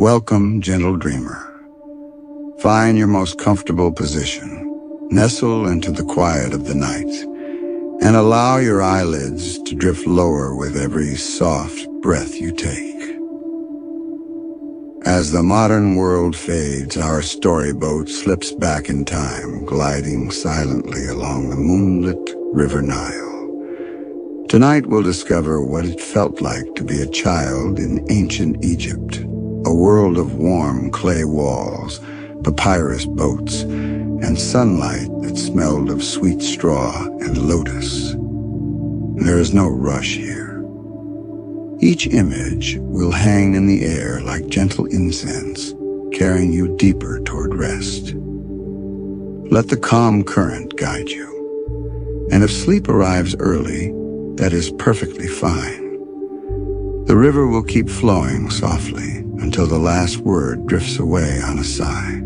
Welcome, gentle dreamer. Find your most comfortable position, nestle into the quiet of the night, and allow your eyelids to drift lower with every soft breath you take. As the modern world fades, our storyboat slips back in time, gliding silently along the moonlit River Nile. Tonight we'll discover what it felt like to be a child in ancient Egypt, a world of warm clay walls, papyrus boats, and sunlight that smelled of sweet straw and lotus. There is no rush here. Each image will hang in the air like gentle incense, carrying you deeper toward rest. Let the calm current guide you. And if sleep arrives early, that is perfectly fine. The river will keep flowing softly until the last word drifts away on a sigh.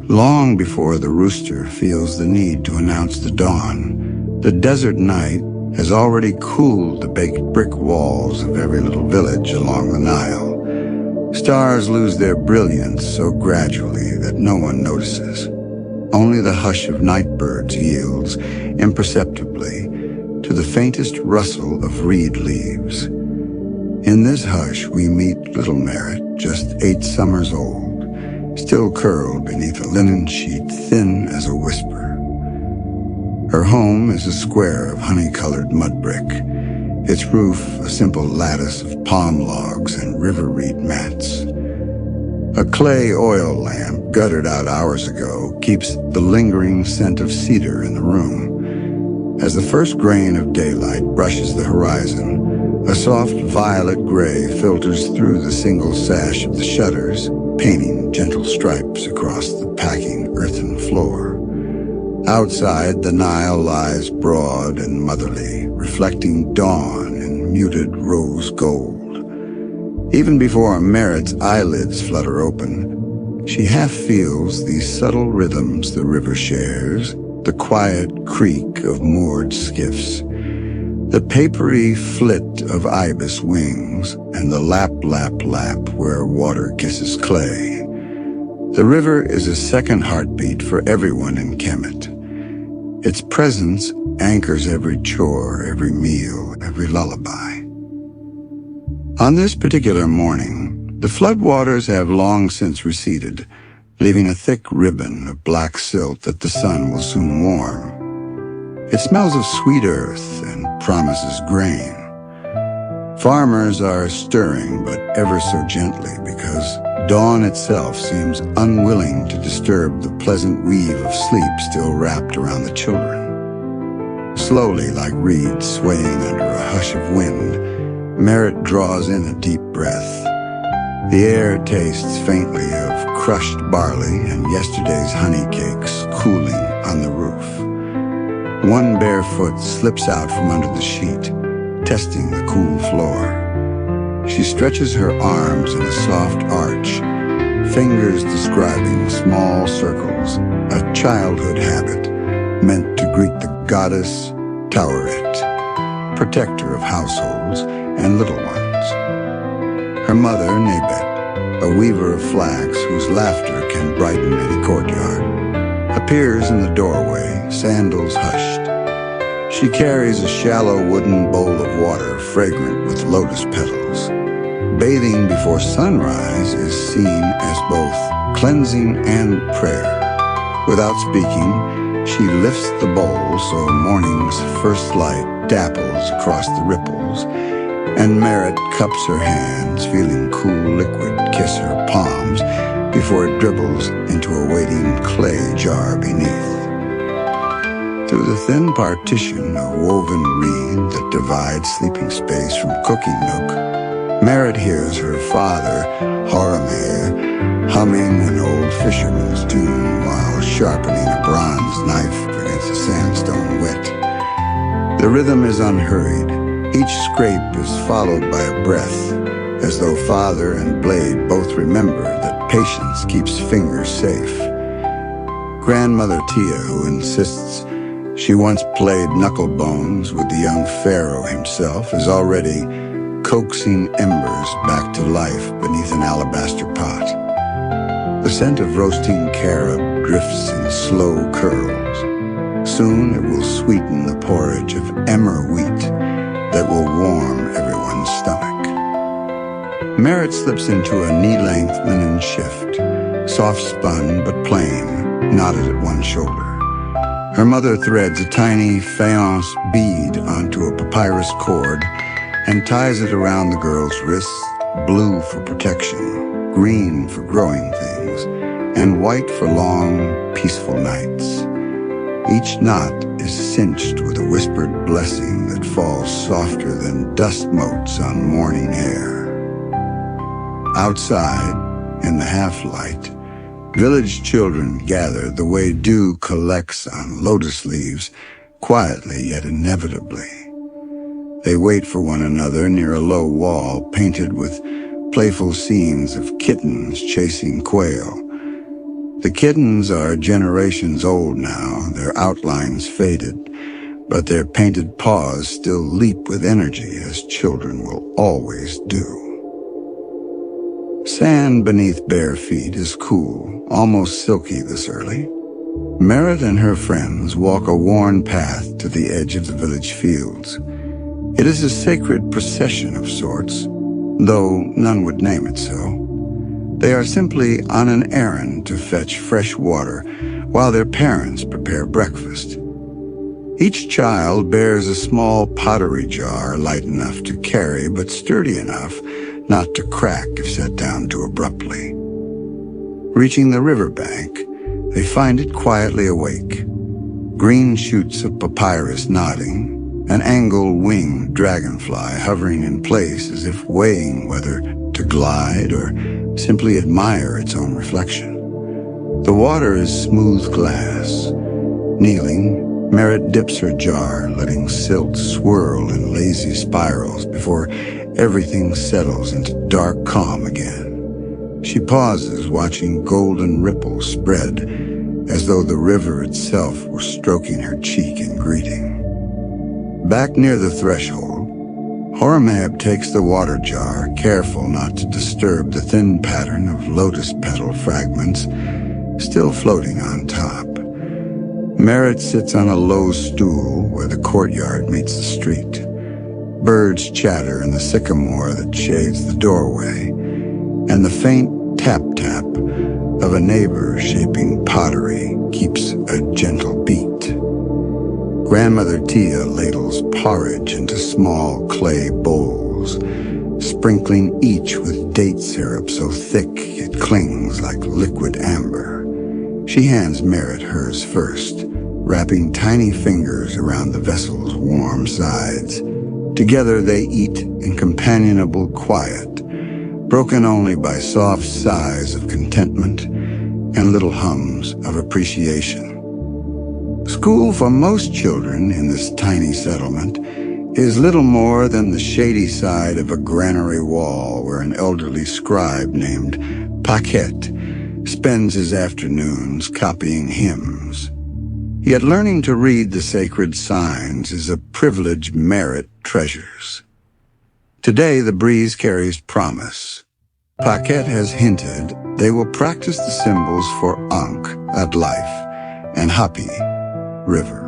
Long before the rooster feels the need to announce the dawn, the desert night has already cooled the baked brick walls of every little village along the Nile. Stars lose their brilliance so gradually that no one notices. Only the hush of night birds yields imperceptibly to the faintest rustle of reed leaves. In this hush we meet little Merritt, just 8 summers old, still curled beneath a linen sheet thin as a whisper. Her home is a square of honey-colored mud brick, its roof a simple lattice of palm logs and river reed mats. A clay oil lamp, guttered out hours ago, keeps the lingering scent of cedar in the room. As the first grain of daylight brushes the horizon, a soft violet gray filters through the single sash of the shutters, painting gentle stripes across the packing earthen floor. Outside, the Nile lies broad and motherly, reflecting dawn in muted rose gold. Even before Merritt's eyelids flutter open, she half feels the subtle rhythms the river shares, the quiet creak of moored skiffs, the papery flit of ibis wings, and the lap, lap, lap where water kisses clay. The river is a second heartbeat for everyone in Kemet. Its presence anchors every chore, every meal, every lullaby. On this particular morning, the floodwaters have long since receded, leaving a thick ribbon of black silt that the sun will soon warm. It smells of sweet earth and promises grain. Farmers are stirring, but ever so gently, because dawn itself seems unwilling to disturb the pleasant weave of sleep still wrapped around the children. Slowly, like reeds swaying under a hush of wind, Merritt draws in a deep breath. The air tastes faintly of crushed barley and yesterday's honey cakes cooling on the roof. One bare foot slips out from under the sheet, testing the cool floor. She stretches her arms in a soft arch, fingers describing small circles, a childhood habit meant to greet the goddess Taweret, protector of households and little ones. Her mother, Nabet, a weaver of flax whose laughter can brighten any courtyard, appears in the doorway, sandals hushed. She carries a shallow wooden bowl of water fragrant with lotus petals. Bathing before sunrise is seen as both cleansing and prayer. Without speaking, she lifts the bowl so morning's first light dapples across the ripples, and Merritt cups her hands, feeling cool liquid kiss her palms before it dribbles into a waiting clay jar beneath. Through the thin partition of woven reed that divides sleeping space from cooking nook, Merritt hears her father, Horameh, humming an old fisherman's tune while sharpening a bronze knife against a sandstone whet. The rhythm is unhurried. Each scrape is followed by a breath, as though father and blade both remember that patience keeps fingers safe. Grandmother Tia, who insists she once played knucklebones with the young pharaoh himself, is already coaxing embers back to life beneath an alabaster pot. The scent of roasting carob drifts in slow curls. Soon it will sweeten the porridge of emmer wheat that will warm everyone's stomach. Merritt slips into a knee-length linen shift, soft-spun but plain, knotted at one shoulder. Her mother threads a tiny faience bead onto a papyrus cord and ties it around the girl's wrists, blue for protection, green for growing things, and white for long, peaceful nights. Each knot is cinched with a whispered blessing that falls softer than dust motes on morning air. Outside, in the half-light, village children gather the way dew collects on lotus leaves, quietly yet inevitably. They wait for one another near a low wall painted with playful scenes of kittens chasing quail. The kittens are generations old now, their outlines faded, but their painted paws still leap with energy as children will always do. Sand beneath bare feet is cool, almost silky this early. Merritt and her friends walk a worn path to the edge of the village fields. It is a sacred procession of sorts, though none would name it so. They are simply on an errand to fetch fresh water while their parents prepare breakfast. Each child bears a small pottery jar light enough to carry but sturdy enough not to crack if set down too abruptly. Reaching the riverbank, they find it quietly awake. Green shoots of papyrus nodding, an angle-winged dragonfly hovering in place as if weighing whether to glide or simply admire its own reflection. The water is smooth glass. Kneeling, Merritt dips her jar, letting silt swirl in lazy spirals before everything settles into dark calm again. She pauses, watching golden ripples spread, as though the river itself were stroking her cheek in greeting. Back near the threshold, Horemheb takes the water jar, careful not to disturb the thin pattern of lotus petal fragments still floating on top. Merritt sits on a low stool where the courtyard meets the street. Birds chatter in the sycamore that shades the doorway, and the faint tap-tap of a neighbor shaping pottery keeps a gentle beat. Grandmother Tia ladles porridge into small clay bowls, sprinkling each with date syrup so thick it clings like liquid amber. She hands Merritt hers first, wrapping tiny fingers around the vessel's warm sides. Together they eat in companionable quiet, broken only by soft sighs of contentment and little hums of appreciation. School for most children in this tiny settlement is little more than the shady side of a granary wall where an elderly scribe named Paquette spends his afternoons copying hymns. Yet learning to read the sacred signs is a privilege Merritt treasures. Today the breeze carries promise. Paquette has hinted they will practice the symbols for Ankh, at life, and Hapi, river.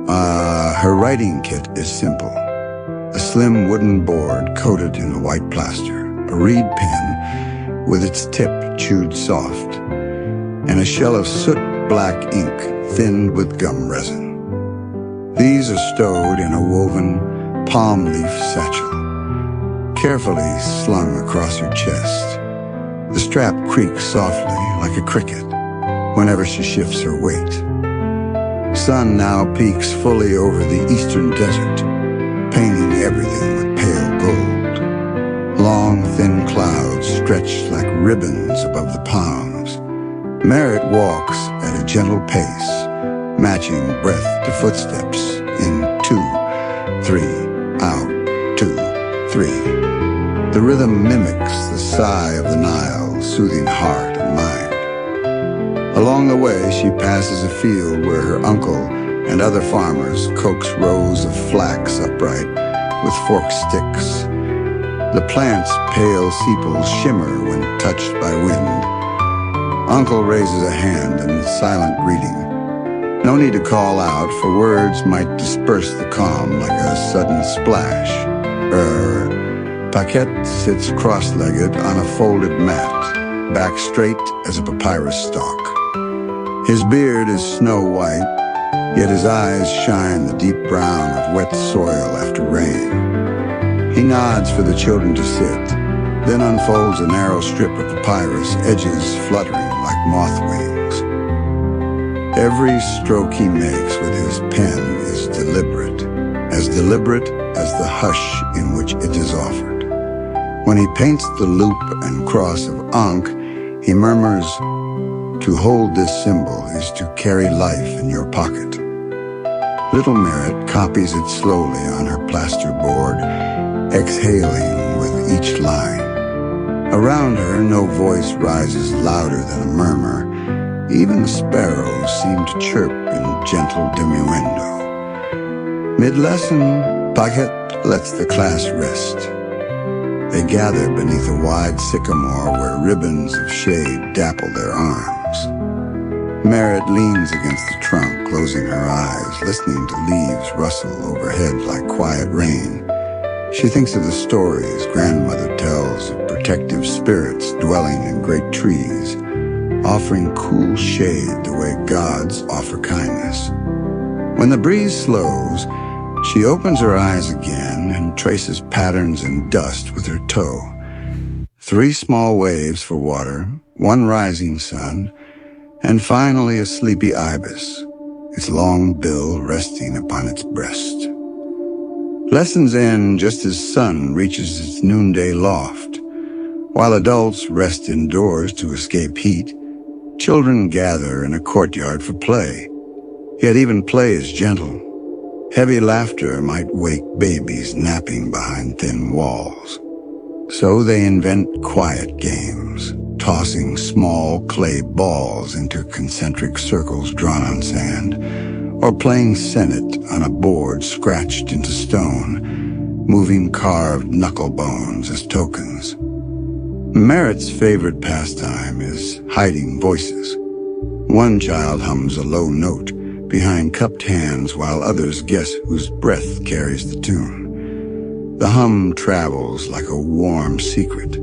Her writing kit is simple. A slim wooden board coated in white plaster, a reed pen with its tip chewed soft, and a shell of soot-black ink thinned with gum resin. These are stowed in a woven palm leaf satchel, carefully slung across her chest. The strap creaks softly like a cricket whenever she shifts her weight. Sun now peeks fully over the eastern desert, painting everything with pale gold. Long, thin clouds stretched like ribbons above the palms. Merritt walks at a gentle pace, matching breath to footsteps in 2, 3, out, 2, 3. The rhythm mimics the sigh of the Nile, soothing heart and mind. Along the way, she passes a field where her uncle and other farmers coax rows of flax upright with forked sticks, The plant's pale sepals shimmer when touched by wind. Uncle raises a hand in silent greeting. No need to call out, for words might disperse the calm like a sudden splash. Paquette sits cross-legged on a folded mat, back straight as a papyrus stalk. His beard is snow white, yet his eyes shine the deep brown of wet soil after rain. He nods for the children to sit, then unfolds a narrow strip of papyrus, edges fluttering like moth wings. Every stroke he makes with his pen is deliberate as the hush in which it is offered. When he paints the loop and cross of Ankh, he murmurs, "To hold this symbol is to carry life in your pocket." Little Merritt copies it slowly on her plasterboard, exhaling with each line. Around her, no voice rises louder than a murmur. Even the sparrows seem to chirp in gentle diminuendo. Mid-lesson, Paquette lets the class rest. They gather beneath a wide sycamore where ribbons of shade dapple their arms. Merritt leans against the trunk, closing her eyes, listening to leaves rustle overhead like quiet rain. She thinks of the stories grandmother tells of protective spirits dwelling in great trees, offering cool shade the way gods offer kindness. When the breeze slows, she opens her eyes again and traces patterns in dust with her toe. 3 small waves for water, 1 rising sun, and finally a sleepy ibis, its long bill resting upon its breast. Lessons end just as sun reaches its noonday loft. While adults rest indoors to escape heat, children gather in a courtyard for play. Yet even play is gentle. Heavy laughter might wake babies napping behind thin walls. So they invent quiet games, tossing small clay balls into concentric circles drawn on sand, or playing Senate on a board scratched into stone, moving carved knuckle bones as tokens. Merritt's favorite pastime is hiding voices. One child hums a low note behind cupped hands while others guess whose breath carries the tune. The hum travels like a warm secret.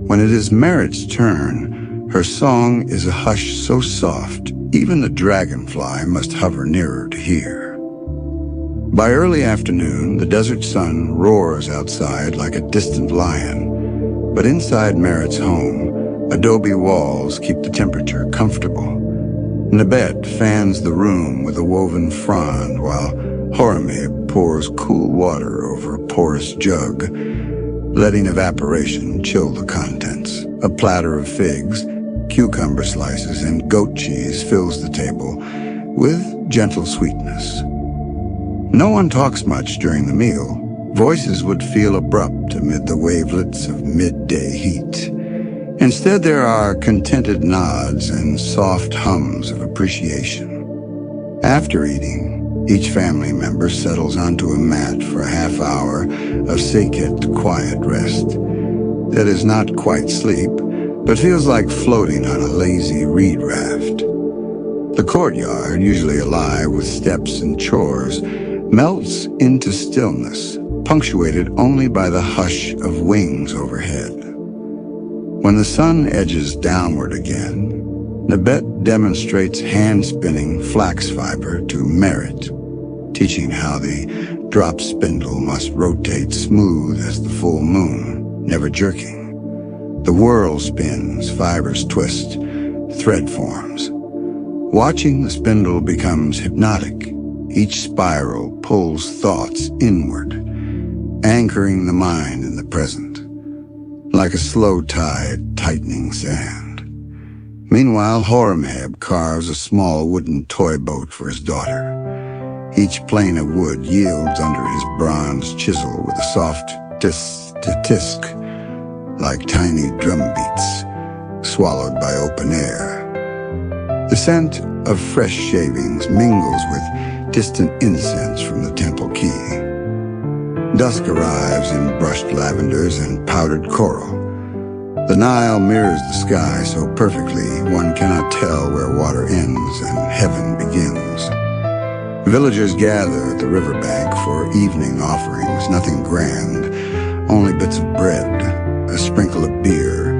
When it is Merritt's turn, her song is a hush so soft, even the dragonfly must hover nearer to hear. By early afternoon, the desert sun roars outside like a distant lion, but inside Merritt's home, adobe walls keep the temperature comfortable. Nabet fans the room with a woven frond while Horemheb pours cool water over a porous jug, letting evaporation chill the contents. A platter of figs, cucumber slices, and goat cheese fills the table with gentle sweetness. No one talks much during the meal. Voices would feel abrupt amid the wavelets of midday heat. Instead, there are contented nods and soft hums of appreciation. After eating, each family member settles onto a mat for a half hour of sacred, quiet rest. That is not quite sleep, but feels like floating on a lazy reed raft. The courtyard, usually alive with steps and chores, melts into stillness, punctuated only by the hush of wings overhead. When the sun edges downward again, Nabet demonstrates hand-spinning flax fiber to Merritt, teaching how the drop spindle must rotate smooth as the full moon, never jerking. The whirl spins, fibers twist, thread forms. Watching the spindle becomes hypnotic. Each spiral pulls thoughts inward, anchoring the mind in the present, like a slow tide tightening sand. Meanwhile, Horemheb carves a small wooden toy boat for his daughter. Each plane of wood yields under his bronze chisel with a soft tisk, like tiny drum beats, swallowed by open air. The scent of fresh shavings mingles with distant incense from the temple key. Dusk arrives in brushed lavenders and powdered coral. The Nile mirrors the sky so perfectly one cannot tell where water ends and heaven begins. Villagers gather at the riverbank for evening offerings, nothing grand, only bits of bread, a sprinkle of beer,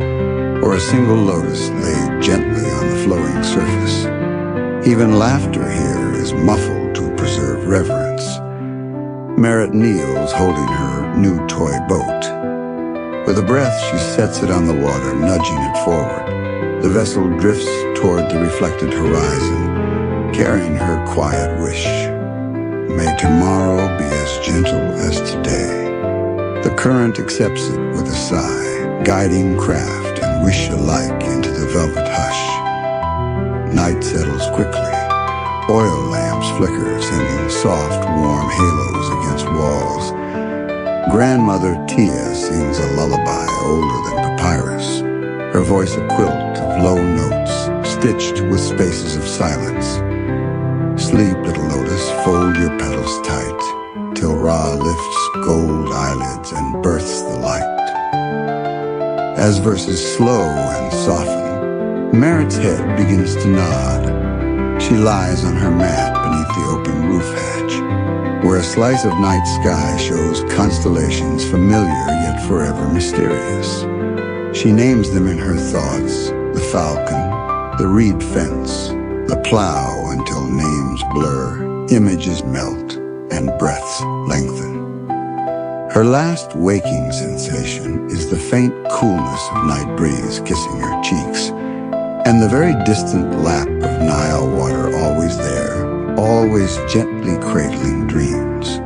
or a single lotus laid gently on the flowing surface. Even laughter here is muffled to preserve reverence. Merritt kneels holding her new toy boat. With a breath, she sets it on the water, nudging it forward. The vessel drifts toward the reflected horizon, carrying her quiet wish. May tomorrow be as gentle as today. The current accepts it with a sigh, guiding craft and wish alike into the velvet hush. Night settles quickly. Oil lamps flicker, sending soft, warm halos against walls. Grandmother Tia sings a lullaby older than papyrus, her voice a quilt of low notes, stitched with spaces of silence. Sleep, little lotus, fold your petals tight, till Ra lifts gold eyelids and births the light. As verses slow and soften, Merritt's head begins to nod. She lies on her mat beneath the open roof hatch, where a slice of night sky shows constellations familiar yet forever mysterious. She names them in her thoughts, the falcon, the reed fence, the plow, until names blur, images melt, and breaths lengthen. Her last waking sensation is the faint coolness of night breeze kissing her cheeks, and the very distant lap of Nile water always there, always gently cradling dreams.